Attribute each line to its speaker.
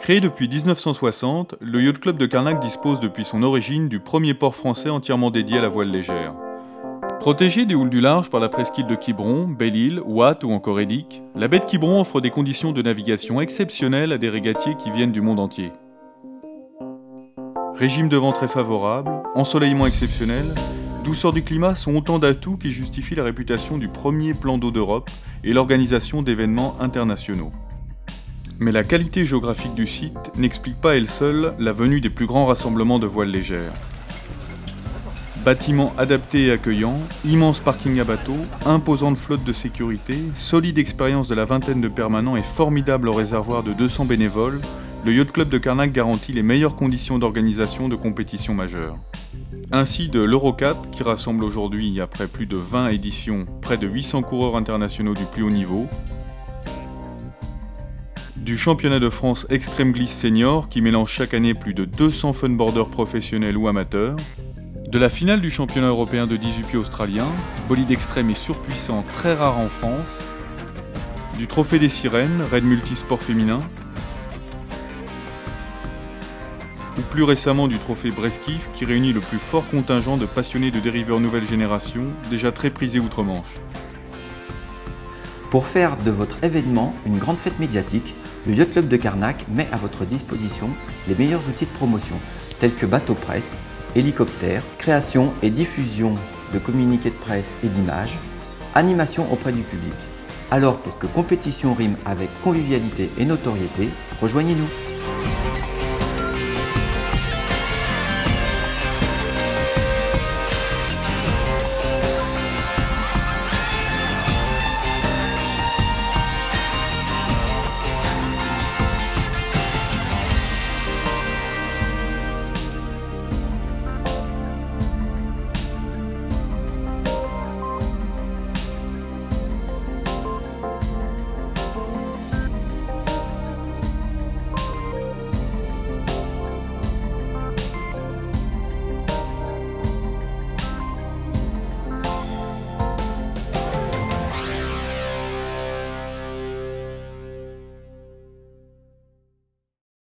Speaker 1: Créé depuis 1960, le Yacht Club de Carnac dispose depuis son origine du premier port français entièrement dédié à la voile légère. Protégée des houles du large par la presqu'île de Quiberon, Belle-Île, Ouate ou encore Édic, la baie de Quiberon offre des conditions de navigation exceptionnelles à des régatiers qui viennent du monde entier. Régime de vent très favorable, ensoleillement exceptionnel, douceur du climat sont autant d'atouts qui justifient la réputation du premier plan d'eau d'Europe et l'organisation d'événements internationaux. Mais la qualité géographique du site n'explique pas elle seule la venue des plus grands rassemblements de voiles légères. Bâtiments adaptés et accueillants, immense parking à bateaux, imposante flotte de sécurité, solide expérience de la vingtaine de permanents et formidable réservoir de 200 bénévoles, le Yacht Club de Carnac garantit les meilleures conditions d'organisation de compétitions majeures. Ainsi de l'Euro 4, qui rassemble aujourd'hui, après plus de 20 éditions, près de 800 coureurs internationaux du plus haut niveau, du championnat de France Extreme Glisse Senior qui mélange chaque année plus de 200 funboarders professionnels ou amateurs, de la finale du championnat européen de 18 pieds australien, bolide extrême et surpuissant très rare en France, du trophée des sirènes, raid multisport féminin, ou plus récemment du trophée Bresquiff qui réunit le plus fort contingent de passionnés de dériveurs nouvelle génération, déjà très prisés outre-Manche.
Speaker 2: Pour faire de votre événement une grande fête médiatique, le Yacht Club de Carnac met à votre disposition les meilleurs outils de promotion, tels que bateau presse, hélicoptère, création et diffusion de communiqués de presse et d'images, animation auprès du public. Alors pour que compétition rime avec convivialité et notoriété, rejoignez-nous.